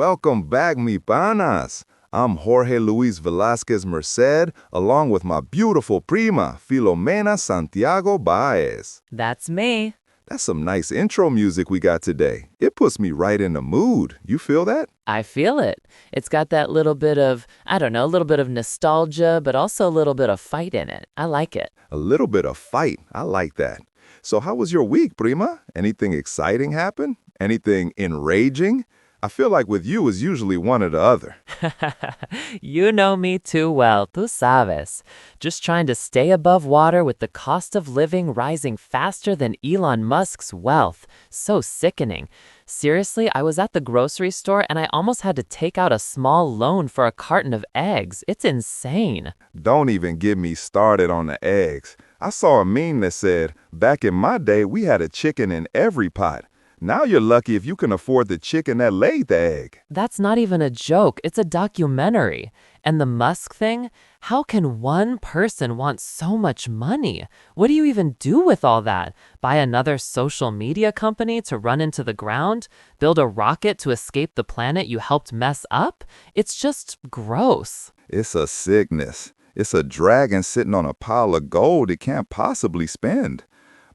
Welcome back, mi panas. I'm Jorge Luis Velázquez Merced, along with my beautiful prima, Filomena Santiago Báez. That's me. That's some nice intro music we got today. It puts me right in the mood. You feel that? I feel it. It's got that little bit of, a little bit of nostalgia, but also a little bit of fight in it. I like it. A little bit of fight. I like that. So how was your week, prima? Anything exciting happen? Anything enraging? I feel like with you is usually one or the other. You know me too well, tú sabes. Just trying to stay above water with the cost of living rising faster than Elon Musk's wealth. So sickening. Seriously, I was at the grocery store and I almost had to take out a small loan for a carton of eggs. It's insane. Don't even get me started on the eggs. I saw a meme that said, back in my day, we had a chicken in every pot. Now you're lucky if you can afford the chicken that laid the egg. That's not even a joke. It's a documentary. And the Musk thing? How can one person want so much money? What do you even do with all that? Buy another social media company to run into the ground? Build a rocket to escape the planet you helped mess up? It's just gross. It's a sickness. It's a dragon sitting on a pile of gold it can't possibly spend.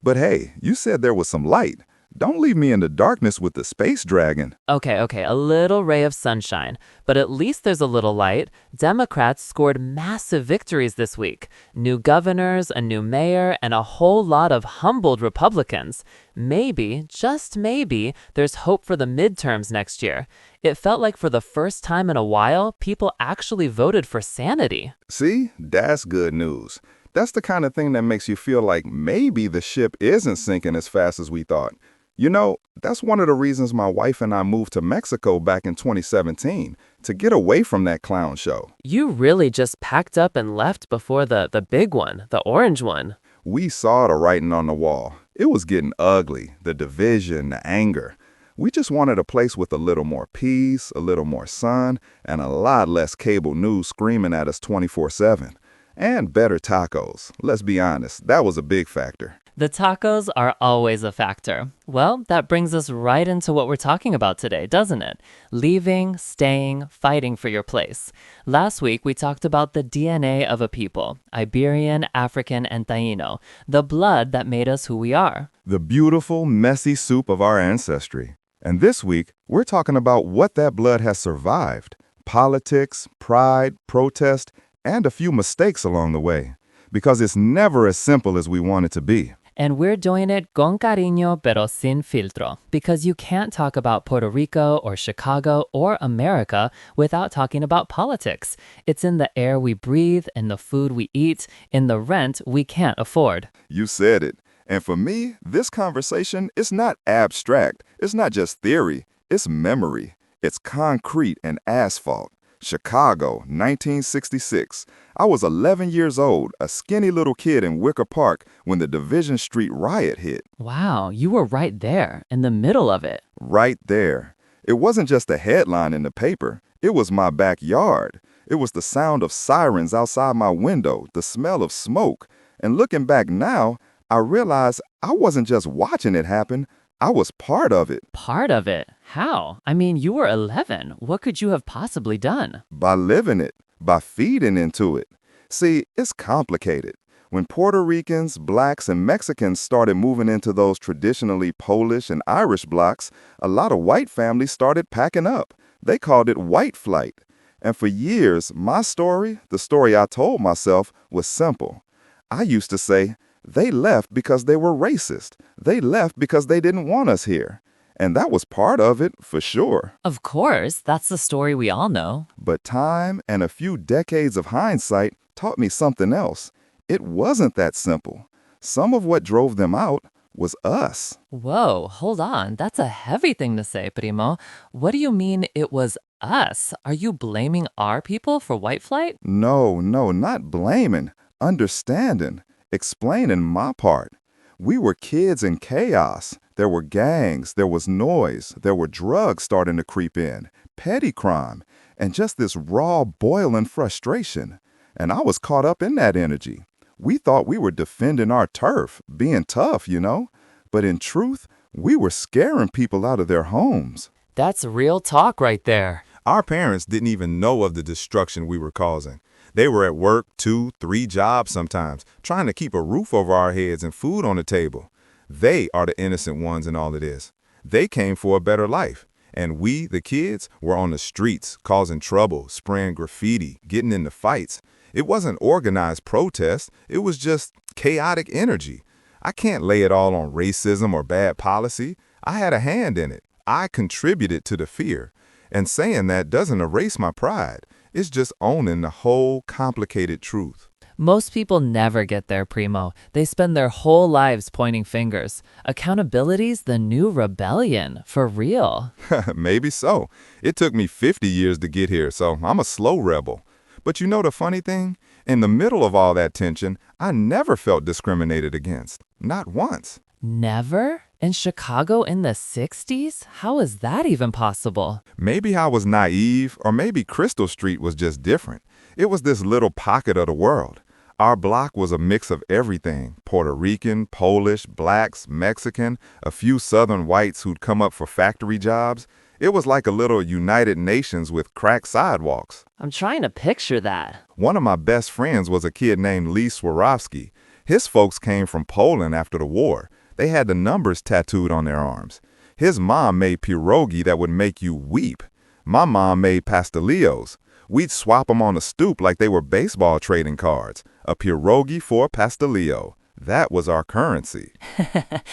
But hey, you said there was some light. Don't leave me in the darkness with the space dragon. Okay, a little ray of sunshine. But at least there's a little light. Democrats scored massive victories this week. New governors, a new mayor, and a whole lot of humbled Republicans. Maybe, just maybe, there's hope for the midterms next year. It felt like for the first time in a while, people actually voted for sanity. See, that's good news. That's the kind of thing that makes you feel like maybe the ship isn't sinking as fast as we thought. You know, that's one of the reasons my wife and I moved to Mexico back in 2017, to get away from that clown show. You really just packed up and left before the big one, the orange one. We saw the writing on the wall. It was getting ugly, the division, the anger. We just wanted a place with a little more peace, a little more sun, and a lot less cable news screaming at us 24/7. And better tacos. Let's be honest, that was a big factor. The tacos are always a factor. Well, that brings us right into what we're talking about today, doesn't it? Leaving, staying, fighting for your place. Last week, we talked about the DNA of a people, Iberian, African, and Taino, the blood that made us who we are. The beautiful, messy soup of our ancestry. And this week, we're talking about what that blood has survived. Politics, pride, protest, and a few mistakes along the way. Because it's never as simple as we want it to be. And we're doing it con cariño pero sin filtro, because you can't talk about Puerto Rico or Chicago or America without talking about politics. It's in the air we breathe, in the food we eat, in the rent we can't afford. You said it. And for me, this conversation is not abstract. It's not just theory. It's memory. It's concrete and asphalt. Chicago, 1966. I was 11 years old, a skinny little kid in Wicker Park when the Division Street Riot hit. Wow, you were right there, in the middle of it. Right there. It wasn't just a headline in the paper. It was my backyard. It was the sound of sirens outside my window, the smell of smoke. And looking back now, I realized I wasn't just watching it happen. I was part of it. Part of it? How? I mean, you were 11. What could you have possibly done? By living it, by feeding into it. See, it's complicated. When Puerto Ricans, blacks, and Mexicans started moving into those traditionally Polish and Irish blocks, a lot of white families started packing up. They called it white flight. And for years, my story, the story I told myself, was simple. I used to say, they left because they were racist. They left because they didn't want us here. And that was part of it, for sure. Of course, that's the story we all know. But time and a few decades of hindsight taught me something else. It wasn't that simple. Some of what drove them out was us. Whoa, hold on. That's a heavy thing to say, primo. What do you mean it was us? Are you blaming our people for white flight? No, not blaming. Understanding. Explaining my part. We were kids in chaos. There were gangs, there was noise, there were drugs starting to creep in, petty crime, and just this raw, boiling frustration. And I was caught up in that energy. We thought we were defending our turf, being tough, you know? But in truth, we were scaring people out of their homes. That's real talk right there. Our parents didn't even know of the destruction we were causing. They were at work 2, 3 jobs sometimes, trying to keep a roof over our heads and food on the table. They are the innocent ones in all of this. They came for a better life. And we, the kids, were on the streets, causing trouble, spraying graffiti, getting into fights. It wasn't organized protest. It was just chaotic energy. I can't lay it all on racism or bad policy. I had a hand in it. I contributed to the fear. And saying that doesn't erase my pride. It's just owning the whole complicated truth. Most people never get there, Primo. They spend their whole lives pointing fingers. Accountability's the new rebellion, for real. Maybe so. It took me 50 years to get here, so I'm a slow rebel. But you know the funny thing? In the middle of all that tension, I never felt discriminated against. Not once. Never? In Chicago in the 60s? How is that even possible? Maybe I was naive, or maybe Crystal Street was just different. It was this little pocket of the world. Our block was a mix of everything: Puerto Rican, Polish, blacks, Mexican, a few Southern whites who'd come up for factory jobs. It was like a little United Nations with cracked sidewalks. I'm trying to picture that. One of my best friends was a kid named Lee Swarovski. His folks came from Poland after the war. They had the numbers tattooed on their arms. His mom made pierogi that would make you weep. My mom made pastelillos. We'd swap them on the stoop like they were baseball trading cards. A pierogi for a pastelillo. That was our currency.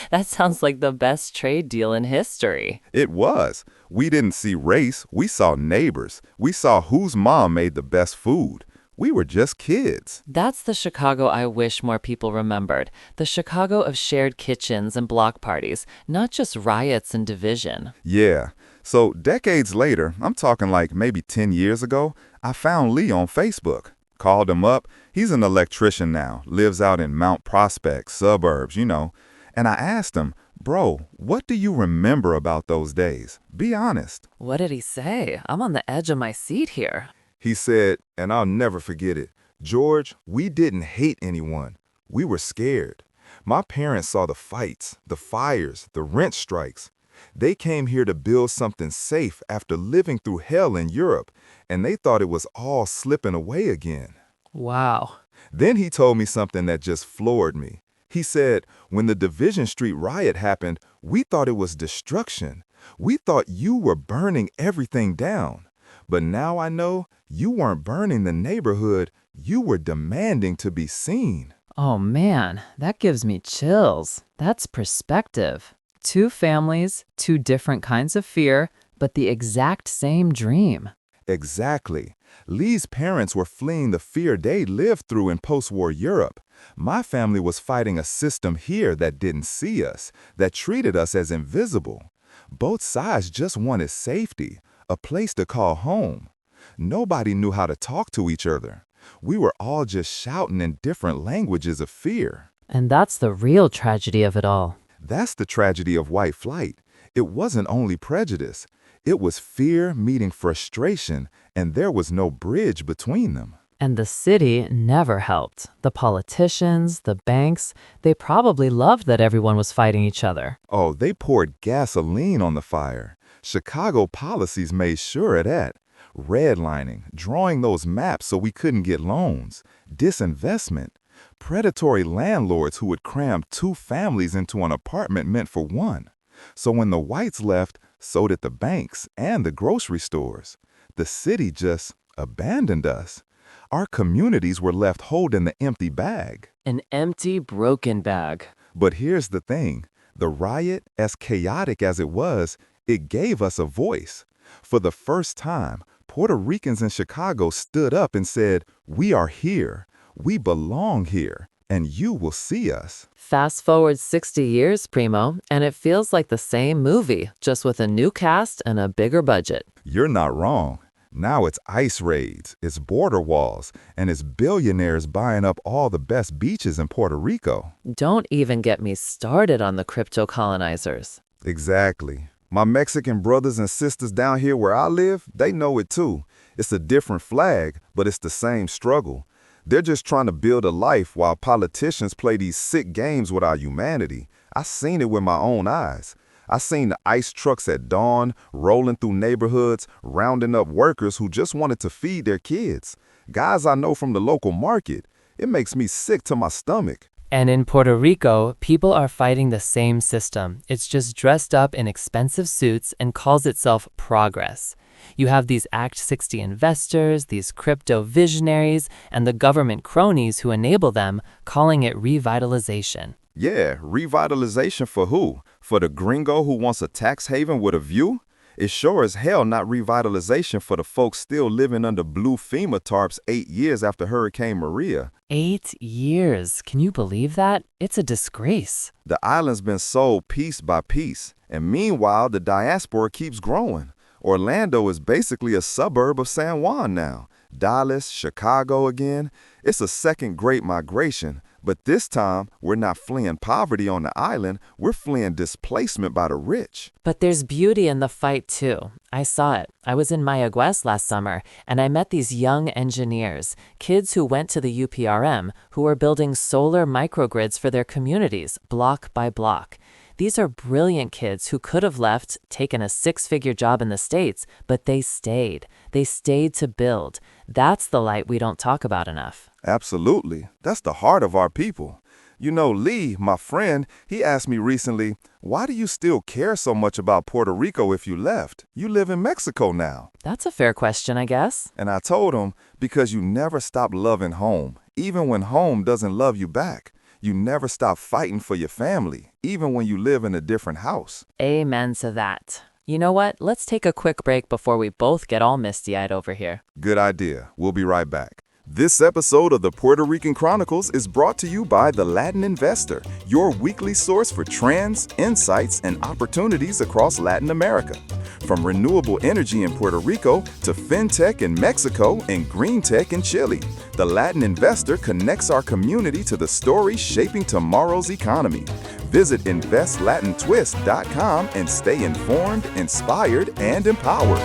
That sounds like the best trade deal in history. It was. We didn't see race. We saw neighbors. We saw whose mom made the best food. We were just kids. That's the Chicago I wish more people remembered. The Chicago of shared kitchens and block parties, not just riots and division. Yeah. So decades later, I'm talking like maybe 10 years ago, I found Lee on Facebook. Called him up. He's an electrician now, lives out in Mount Prospect, suburbs, you know. And I asked him, bro, what do you remember about those days? Be honest. What did he say? I'm on the edge of my seat here. He said, and I'll never forget it, George, we didn't hate anyone. We were scared. My parents saw the fights, the fires, the rent strikes. They came here to build something safe after living through hell in Europe, and they thought it was all slipping away again. Wow. Then he told me something that just floored me. He said, when the Division Street Riot happened, we thought it was destruction. We thought you were burning everything down. But now I know you weren't burning the neighborhood, you were demanding to be seen. Oh man, that gives me chills. That's perspective. 2 families, 2 different kinds of fear, but the exact same dream. Exactly. Lee's parents were fleeing the fear they lived through in post-war Europe. My family was fighting a system here that didn't see us, that treated us as invisible. Both sides just wanted safety, a place to call home. Nobody knew how to talk to each other. We were all just shouting in different languages of fear. And that's the real tragedy of it all. That's the tragedy of white flight. It wasn't only prejudice. It was fear meeting frustration, and there was no bridge between them. And the city never helped. The politicians, the banks, they probably loved that everyone was fighting each other. Oh, they poured gasoline on the fire. Chicago policies made sure of that. Redlining, drawing those maps so we couldn't get loans, disinvestment, predatory landlords who would cram 2 families into an apartment meant for one. So when the whites left, so did the banks and the grocery stores. The city just abandoned us. Our communities were left holding the empty bag. An empty, broken bag. But here's the thing. The riot, as chaotic as it was, it gave us a voice. For the first time, Puerto Ricans in Chicago stood up and said, we are here. We belong here, and you will see us. Fast forward 60 years, Primo, and it feels like the same movie, just with a new cast and a bigger budget. You're not wrong. Now it's ICE raids, it's border walls, and it's billionaires buying up all the best beaches in Puerto Rico. Don't even get me started on the crypto colonizers. Exactly. My Mexican brothers and sisters down here where I live, they know it too. It's a different flag, but it's the same struggle. They're just trying to build a life while politicians play these sick games with our humanity. I seen it with my own eyes. I seen the ice trucks at dawn, rolling through neighborhoods, rounding up workers who just wanted to feed their kids. Guys I know from the local market. It makes me sick to my stomach. And in Puerto Rico, people are fighting the same system. It's just dressed up in expensive suits and calls itself progress. You have these Act 60 investors, these crypto visionaries, and the government cronies who enable them, calling it revitalization. Yeah, revitalization for who? For the gringo who wants a tax haven with a view? It's sure as hell not revitalization for the folks still living under blue FEMA tarps 8 years after Hurricane Maria. 8 years. Can you believe that? It's a disgrace. The island's been sold piece by piece, and meanwhile the diaspora keeps growing. Orlando is basically a suburb of San Juan now. Dallas, Chicago again. It's a second great migration, but this time we're not fleeing poverty on the island, we're fleeing displacement by the rich. But there's beauty in the fight too. I saw it. I was in Mayagüez last summer, and I met these young engineers, kids who went to the UPRM, who were building solar microgrids for their communities, block by block. These are brilliant kids who could have left, taken a 6-figure job in the States, but they stayed. They stayed to build. That's the light we don't talk about enough. Absolutely. That's the heart of our people. You know, Lee, my friend, he asked me recently, why do you still care so much about Puerto Rico if you left? You live in Mexico now. That's a fair question, I guess. And I told him, because you never stop loving home, even when home doesn't love you back. You never stop fighting for your family, even when you live in a different house. Amen to that. You know what? Let's take a quick break before we both get all misty-eyed over here. Good idea. We'll be right back. This episode of the Puerto Rican Chronicles is brought to you by The Latin Investor, your weekly source for trends, insights, and opportunities across Latin America. From renewable energy in Puerto Rico to fintech in Mexico and green tech in Chile, The Latin Investor connects our community to the stories shaping tomorrow's economy. Visit investlatintwist.com and stay informed, inspired, and empowered.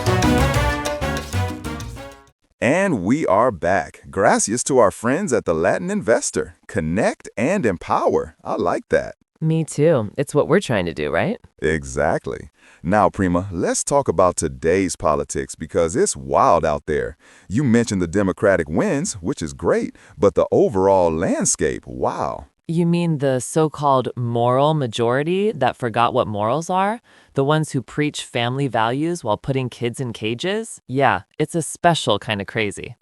And we are back. Gracias to our friends at The Latin Investor. Connect and empower. I like that. Me too. It's what we're trying to do, right? Exactly. Now, Prima, let's talk about today's politics because it's wild out there. You mentioned the Democratic wins, which is great, but the overall landscape, wow. You mean the so-called moral majority that forgot what morals are? The ones who preach family values while putting kids in cages? Yeah, it's a special kind of crazy.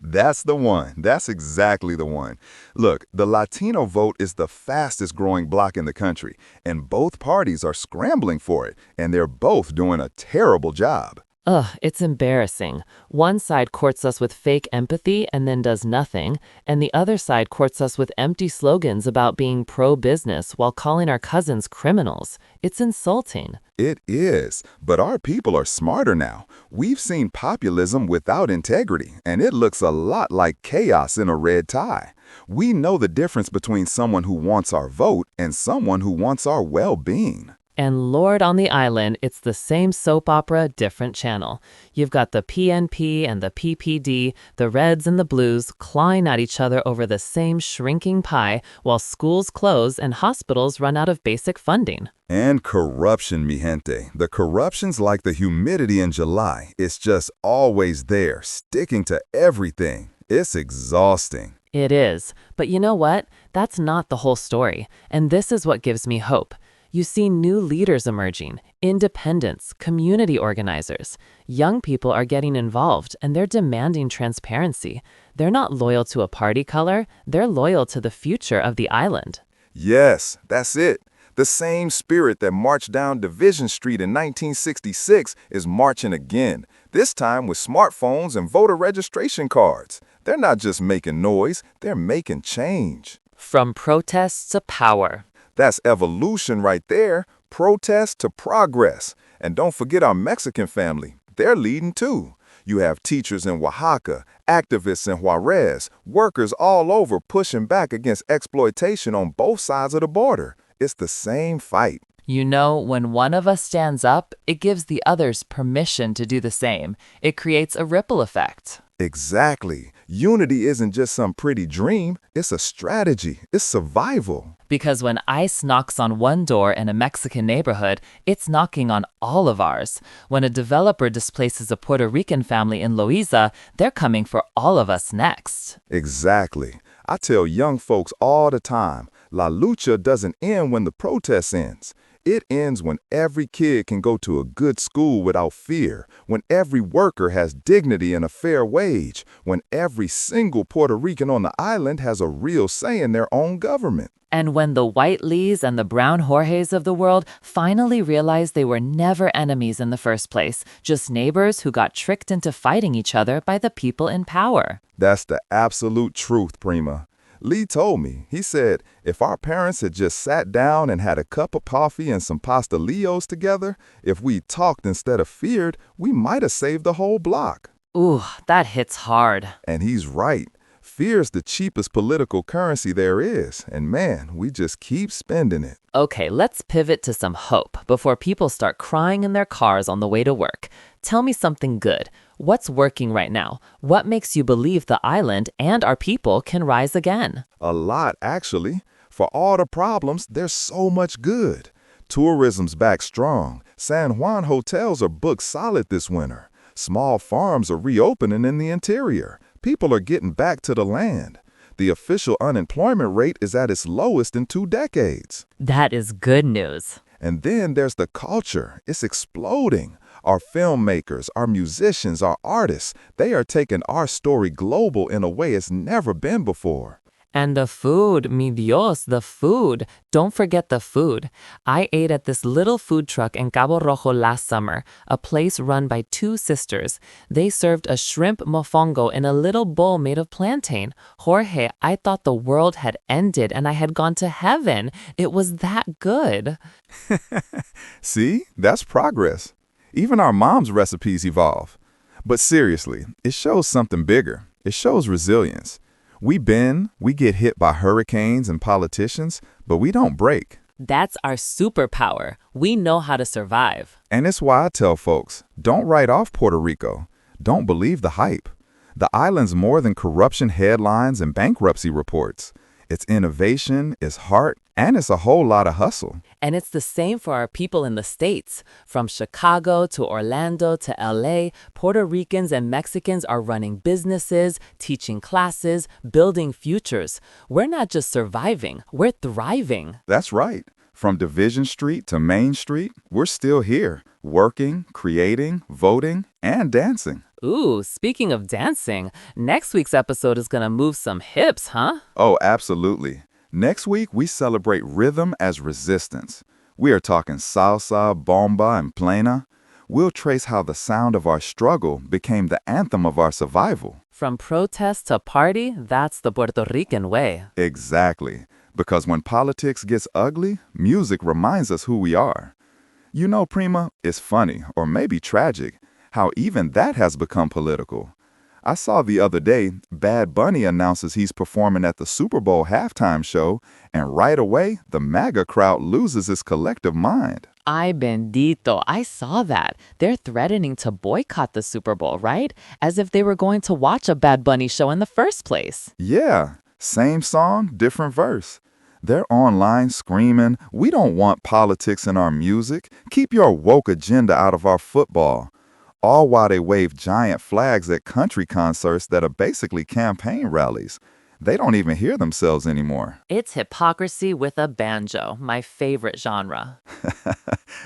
That's the one. That's exactly the one. Look, the Latino vote is the fastest growing bloc in the country, and both parties are scrambling for it, and they're both doing a terrible job. Ugh, it's embarrassing. One side courts us with fake empathy and then does nothing, and the other side courts us with empty slogans about being pro-business while calling our cousins criminals. It's insulting. It is, but our people are smarter now. We've seen populism without integrity, and it looks a lot like chaos in a red tie. We know the difference between someone who wants our vote and someone who wants our well-being. And Lord on the island, it's the same soap opera, different channel. You've got the PNP and the PPD, the Reds and the Blues, clawing at each other over the same shrinking pie while schools close and hospitals run out of basic funding. And corruption, mi gente. The corruption's like the humidity in July. It's just always there, sticking to everything. It's exhausting. It is. But you know what? That's not the whole story. And this is what gives me hope. You see new leaders emerging, independents, community organizers. Young people are getting involved and they're demanding transparency. They're not loyal to a party color, they're loyal to the future of the island. Yes, that's it. The same spirit that marched down Division Street in 1966 is marching again, this time with smartphones and voter registration cards. They're not just making noise, they're making change. From protests to power. That's evolution right there, protest to progress. And don't forget our Mexican family. They're leading too. You have teachers in Oaxaca, activists in Juarez, workers all over pushing back against exploitation on both sides of the border. It's the same fight. You know, when one of us stands up, it gives the others permission to do the same. It creates a ripple effect. Exactly. Unity isn't just some pretty dream. It's a strategy. It's survival. Because when ICE knocks on one door in a Mexican neighborhood, it's knocking on all of ours. When a developer displaces a Puerto Rican family in Loíza, they're coming for all of us next. Exactly. I tell young folks all the time, La Lucha doesn't end when the protest ends. It ends when every kid can go to a good school without fear, when every worker has dignity and a fair wage, when every single Puerto Rican on the island has a real say in their own government. And when the white Lees and the brown Jorges of the world finally realized they were never enemies in the first place, just neighbors who got tricked into fighting each other by the people in power. That's the absolute truth, Prima. Lee told me, he said, if our parents had just sat down and had a cup of coffee and some pastelillos together, if we talked instead of feared, we might have saved the whole block. Ooh, that hits hard. And he's right. Fear's the cheapest political currency there is, and man, we just keep spending it. Okay, let's pivot to some hope before people start crying in their cars on the way to work. Tell me something good. What's working right now? What makes you believe the island and our people can rise again? A lot, actually. For all the problems, there's so much good. Tourism's back strong. San Juan hotels are booked solid this winter. Small farms are reopening in the interior. People are getting back to the land. The official unemployment rate is at its lowest in 2 decades. That is good news. And then there's the culture. It's exploding. Our filmmakers, our musicians, our artists, they are taking our story global in a way it's never been before. And the food, mi Dios, the food. Don't forget the food. I ate at this little food truck in Cabo Rojo last summer, a place run by 2 sisters. They served a shrimp mofongo in a little bowl made of plantain. Jorge, I thought the world had ended and I had gone to heaven. It was that good. See, that's progress. Even our mom's recipes evolve. But seriously, it shows something bigger. It shows resilience. We bend, we get hit by hurricanes and politicians, but we don't break. That's our superpower. We know how to survive. And it's why I tell folks, don't write off Puerto Rico. Don't believe the hype. The island's more than corruption headlines and bankruptcy reports. It's innovation, it's heart, and it's a whole lot of hustle. And it's the same for our people in the States. From Chicago to Orlando to LA, Puerto Ricans and Mexicans are running businesses, teaching classes, building futures. We're not just surviving, we're thriving. That's right. From Division Street to Main Street, we're still here, working, creating, voting, and dancing. Ooh, speaking of dancing, next week's episode is gonna move some hips, huh? Oh, absolutely. Next week, we celebrate rhythm as resistance. We are talking salsa, bomba, and plena. We'll trace how the sound of our struggle became the anthem of our survival. From protest to party, that's the Puerto Rican way. Exactly. Because when politics gets ugly, music reminds us who we are. You know, Prima, it's funny, or maybe tragic, how even that has become political. I saw the other day, Bad Bunny announces he's performing at the Super Bowl halftime show, and right away, the MAGA crowd loses its collective mind. Ay bendito, I saw that. They're threatening to boycott the Super Bowl, right? As if they were going to watch a Bad Bunny show in the first place. Yeah, same song, different verse. They're online screaming, "We don't want politics in our music. Keep your woke agenda out of our football." All while they wave giant flags at country concerts that are basically campaign rallies. They don't even hear themselves anymore. It's hypocrisy with a banjo, my favorite genre.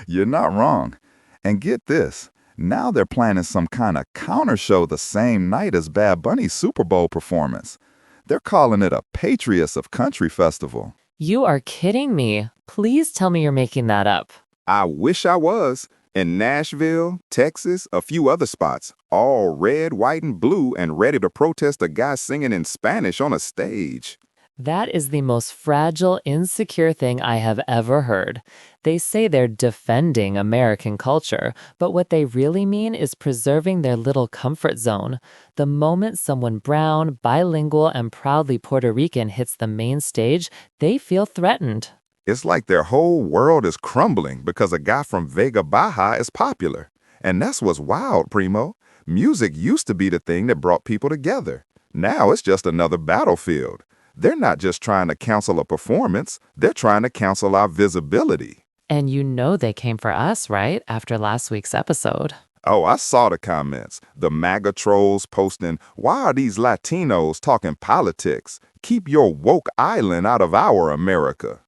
You're not wrong. And get this, now they're planning some kind of counter show the same night as Bad Bunny's Super Bowl performance. They're calling it a Patriots of Country Festival. You are kidding me. Please tell me you're making that up. I wish I was. In Nashville, Texas, a few other spots, all red, white, and blue, and ready to protest a guy singing in Spanish on a stage. That is the most fragile, insecure thing I have ever heard. They say they're defending American culture, but what they really mean is preserving their little comfort zone. The moment someone brown, bilingual, and proudly Puerto Rican hits the main stage, they feel threatened. It's like their whole world is crumbling because a guy from Vega Baja is popular. And that's what's wild, Primo. Music used to be the thing that brought people together. Now it's just another battlefield. They're not just trying to cancel a performance, they're trying to cancel our visibility. And you know they came for us, right? After last week's episode. Oh, I saw the comments. The MAGA trolls posting, "Why are these Latinos talking politics? Keep your woke island out of our America."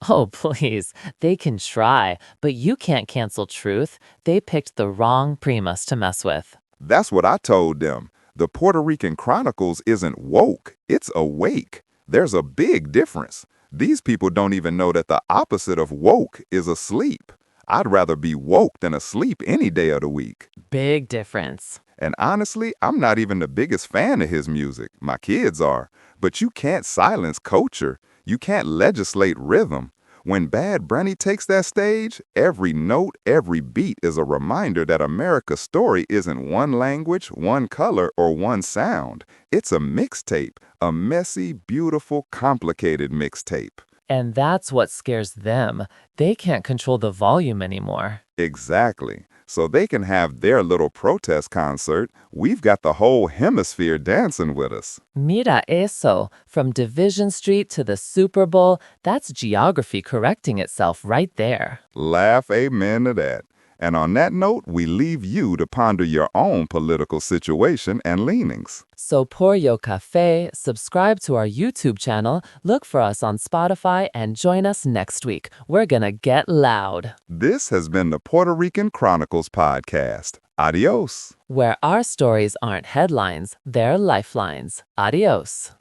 Oh, please. They can try, but you can't cancel truth. They picked the wrong Primus to mess with. That's what I told them. The Puerto Rican Chronicles isn't woke, it's awake. There's a big difference. These people don't even know that the opposite of woke is asleep. I'd rather be woke than asleep any day of the week. Big difference. And honestly, I'm not even the biggest fan of his music. My kids are. But you can't silence culture. You can't legislate rhythm. When Bad Bunny takes that stage, every note, every beat is a reminder that America's story isn't one language, one color, or one sound. It's a mixtape, a messy, beautiful, complicated mixtape. And that's what scares them. They can't control the volume anymore. Exactly. So they can have their little protest concert. We've got the whole hemisphere dancing with us. Mira eso. From Division Street to the Super Bowl, that's geography correcting itself right there. Laugh amen to that. And on that note, we leave you to ponder your own political situation and leanings. So pour yo café, subscribe to our YouTube channel, look for us on Spotify, and join us next week. We're gonna get loud. This has been the Puerto Rican Chronicles podcast. Adios. Where our stories aren't headlines, they're lifelines. Adios.